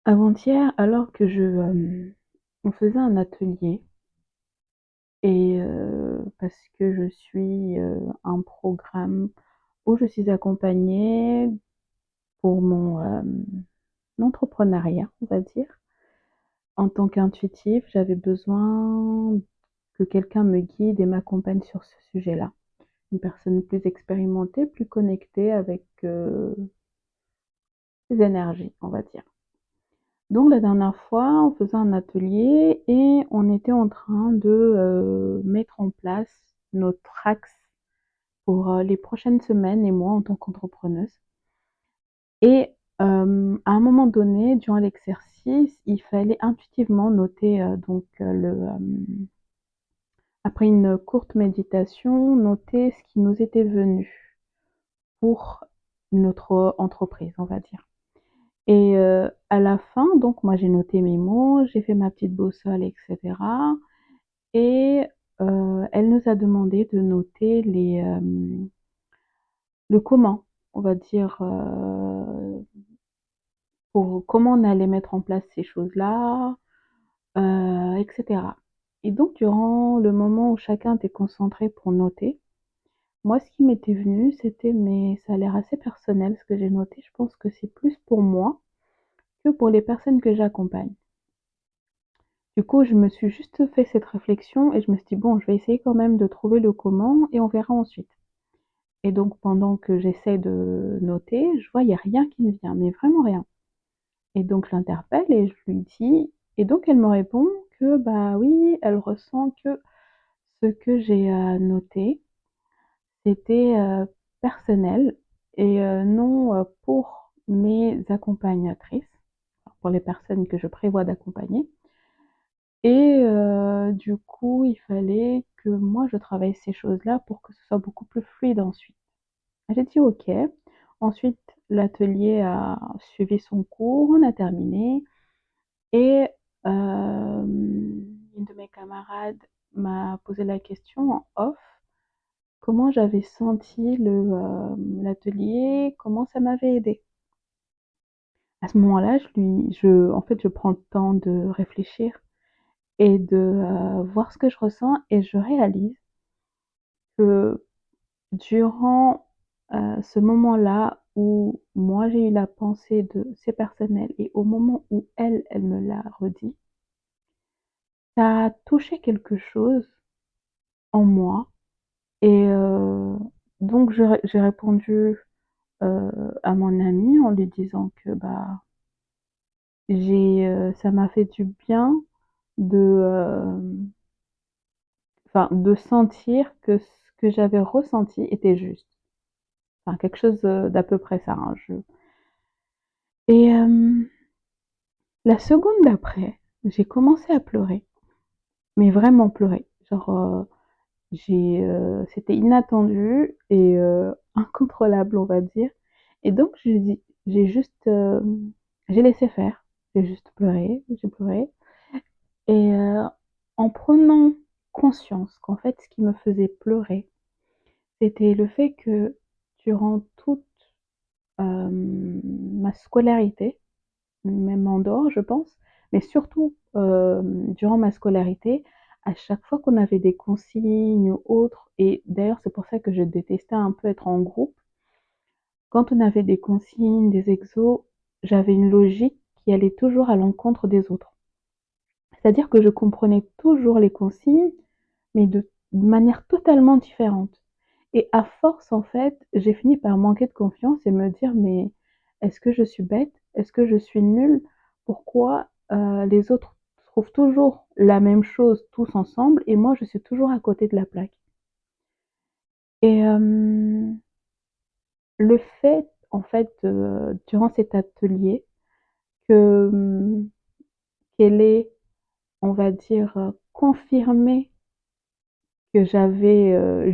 Avant-hier, alors que on faisait un atelier et parce que je suis, un programme où je suis accompagnée pour entrepreneuriat, on va dire. En tant qu'intuitive, j'avais besoin que quelqu'un me guide et m'accompagne sur ce sujet-là. Une personne plus expérimentée, plus connectée avec, ses énergies, on va dire. Donc la dernière fois, on faisait un atelier et on était en train de, mettre en place notre axe pour, les prochaines semaines et mois en tant qu'entrepreneuse et à un moment donné, durant l'exercice, il fallait intuitivement noter, après une courte méditation, noter ce qui nous était venu pour notre entreprise, on va dire. Et à la fin, donc moi j'ai noté mes mots, j'ai fait ma petite boussole et cetera et elle nous a demandé de noter le comment, on va dire, pour comment on allait mettre en place ces choses-là, et cetera. Et donc durant le moment où chacun était concentré pour noter, moi ce qui m'était venu, c'était: «Mais ça a l'air assez personnel ce que j'ai noté, je pense que c'est plus pour moi que pour les personnes que j'accompagne». Du coup, je me suis juste fait cette réflexion et je me suis dit: «Bon, je vais essayer quand même de trouver le comment et on verra ensuite». Et donc pendant que j'essaie de noter, je vois il y a rien qui me vient, mais vraiment rien. Et donc je l'interpelle et je lui dis et donc elle me répond que, bah, oui, elle ressent que ce que j'ai, noté, c'était, personnel et non, pour mes accompagnatrices, pour les personnes que je prévois d'accompagner. Et du coup, il fallait que moi je travaille ces choses-là pour que ce soit beaucoup plus fluide ensuite. J'ai dit: «OK». Ensuite, l'atelier a suivi son cours, on a terminé et une de mes camarades m'a posé la question en off, comment j'avais senti l'atelier, comment ça m'avait aidée. À ce moment-là, je prends le temps de réfléchir et de, voir ce que je ressens et je réalise que durant, ce moment-là où moi j'ai eu la pensée de «c'est personnel» et au moment où elle me l'a redit, ça a touché quelque chose en moi et donc j'ai répondu, à mon amie en lui disant que, bah, ça m'a fait du bien de, de sentir que ce que j'avais ressenti était juste. Enfin quelque chose, d'à peu près ça, hein, et la seconde d'après, j'ai commencé à pleurer, mais vraiment pleurer. Genre, c'était inattendu et incontrôlable, on va dire et donc j'ai laissé faire. J'ai juste pleuré, j'ai pleuré et en prenant conscience qu'en fait, ce qui me faisait pleurer, c'était le fait que durant toute, ma scolarité, même en dehors, je pense, mais surtout, durant ma scolarité, à chaque fois qu'on avait des consignes ou autres et d'ailleurs, c'est pour ça que je détestais un peu être en groupe. Quand on avait des consignes, des exos, j'avais une logique qui allait toujours à l'encontre des autres. C'est-à-dire que je comprenais toujours les consignes, mais de manière totalement différente et à force, en fait, j'ai fini par manquer de confiance et me dire: «Mais est-ce que je suis bête? Est-ce que je suis nulle? Pourquoi, les autres trouvent toujours la même chose tous ensemble et moi je suis toujours à côté de la plaque?» Et le fait, en fait, durant cet atelier que, qu'elle ait, on va dire, confirmé que j'avais,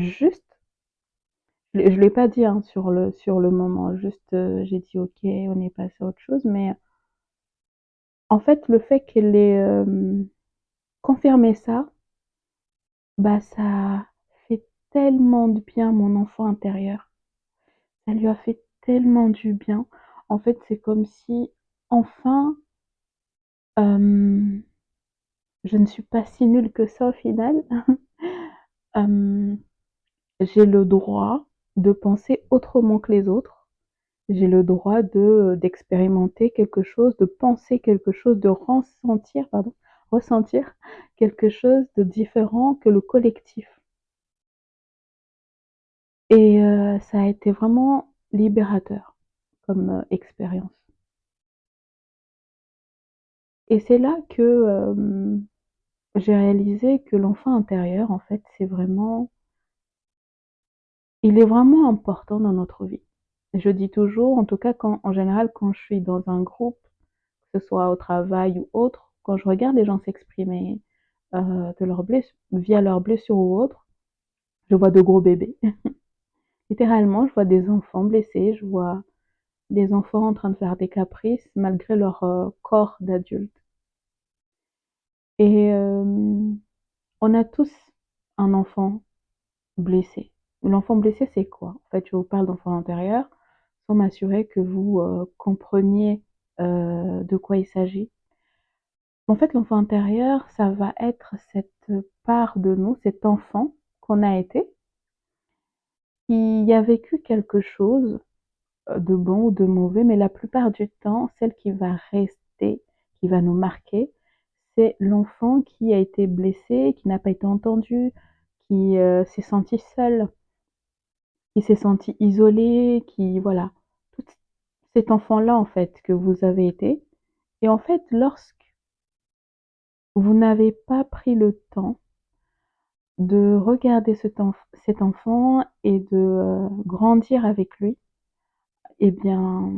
je l'ai pas dit, hein, sur le moment, juste, j'ai dit: «OK», on est passé à autre chose, mais en fait, le fait qu'elle ait, confirmé ça, bah, ça a fait tellement de bien à mon enfant intérieur. Ça lui a fait tellement du bien. En fait, c'est comme si enfin, Hem, je ne suis pas si nulle que ça au final. Hem, j'ai le droit de penser autrement que les autres. J'ai le droit d'expérimenter quelque chose, de penser quelque chose, de ressentir quelque chose de différent que le collectif et ça a été vraiment libérateur comme, expérience et c'est là que, j'ai réalisé que l'enfant intérieur, en fait, il est vraiment important dans notre vie. Je dis toujours, en tout cas en général, quand je suis dans un groupe, que ce soit au travail ou autre, quand je regarde les gens s'exprimer, de leurs bless via leurs blessures ou autres, je vois de gros bébés. Littéralement, je vois des enfants blessés, je vois des enfants en train de faire des caprices malgré leur, corps d'adulte et on a tous un enfant blessé. L'enfant blessé, c'est quoi? En fait, je vous parle d'enfant intérieur sans m'assurer que vous, compreniez, de quoi il s'agit. En fait, l'enfant intérieur, ça va être cette part de nous, cet enfant qu'on a été, qui a vécu quelque chose, de bon ou de mauvais, mais la plupart du temps, celle qui va rester, qui va nous marquer, c'est l'enfant qui a été blessé, qui n'a pas été entendu, qui, s'est senti seul, qui s'est senti isolé, qui voilà, tout cet enfant-là, en fait, que vous avez été et en fait, lorsque vous n'avez pas pris le temps de regarder cet enfant et de, grandir avec lui et bien,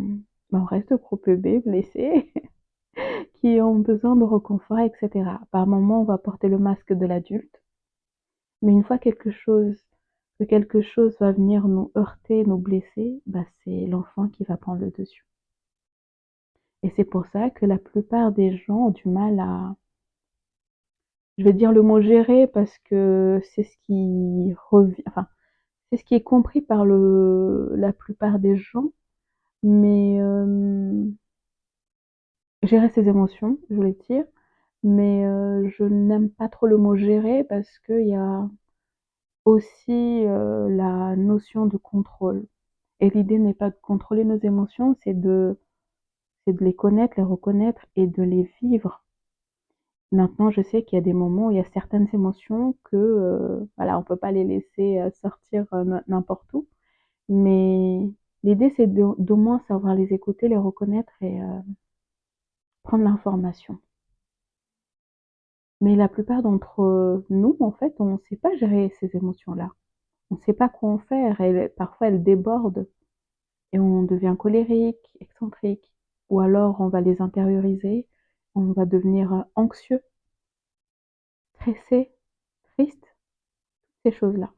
on reste gros bébés blessés qui ont besoin de réconfort et cetera. Par moments, on va porter le masque de l'adulte, mais une fois quelque chose va venir nous heurter, nous blesser, bah, c'est l'enfant qui va prendre le dessus et c'est pour ça que la plupart des gens ont du mal à je vais dire le mot «gérer» parce que c'est ce qui revient enfin, c'est ce qui est compris par la plupart des gens, mais gérer ses émotions, je voulais dire, mais je n'aime pas trop le mot «gérer» parce qu'il y a aussi, la notion de contrôle et l'idée n'est pas de contrôler nos émotions, c'est de les connaître, les reconnaître et de les vivre. Maintenant, je sais qu'il y a des moments où il y a certaines émotions que, voilà, on peut pas les laisser, sortir, n'importe où, mais l'idée c'est d'au moins savoir les écouter, les reconnaître et prendre l'information. Mais la plupart d'entre nous, en fait, on ne sait pas gérer ces émotions-là. On ne sait pas quoi en faire et parfois elles débordent et on devient colérique, excentrique ou alors on va les intérioriser, on va devenir, anxieux, stressé, triste, ces choses-là.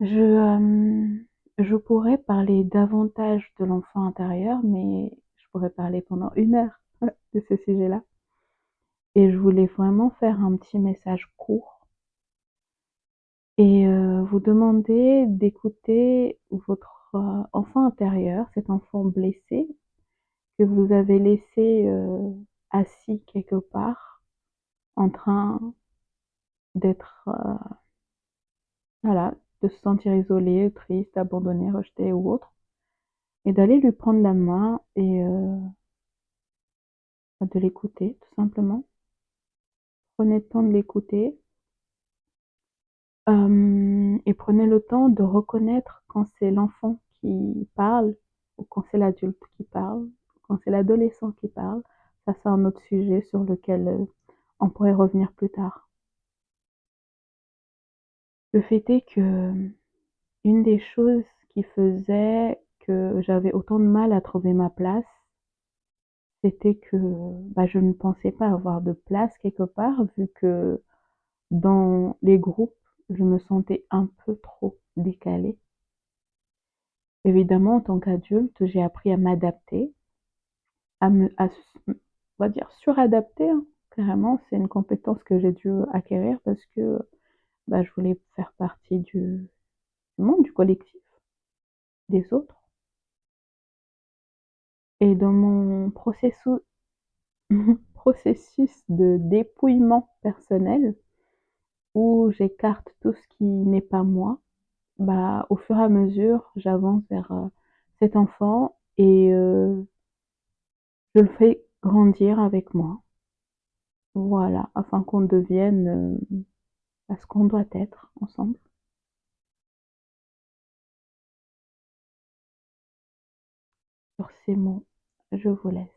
Je pourrais parler davantage de l'enfant intérieur, mais je pourrais parler pendant 1 heure de ce sujet-là et je voulais vraiment faire un petit message court et vous demander d'écouter votre, enfant intérieur, cet enfant blessé que vous avez laissé, assis quelque part en train d'être, voilà, de se sentir isolé, triste, abandonné, rejeté ou autre et d'aller lui prendre la main et de l'écouter tout simplement. Prenez le temps de l'écouter, et prenez le temps de reconnaître quand c'est l'enfant qui parle ou quand c'est l'adulte qui parle, quand c'est l'adolescent qui parle. Ça, c'est un autre sujet sur lequel, on pourrait revenir plus tard. Le fait est que, une des choses qui faisait que j'avais autant de mal à trouver ma place, c'était que, bah, je ne pensais pas avoir de place quelque part vu que dans les groupes, je me sentais un peu trop décalée. Évidemment, en tant qu'adulte, j'ai appris à m'adapter, on va dire suradapter, hein, carrément. C'est une compétence que j'ai dû acquérir parce que, bah, je voulais faire partie du monde, du collectif, des autres. Et dans mon processus de dépouillement personnel, où j'écarte tout ce qui n'est pas moi, bah, au fur et à mesure, j'avance vers, cet enfant et je le fais grandir avec moi. Voilà, afin qu'on devienne, bah, ce qu'on doit être ensemble. Sur ces mots, je vous laisse.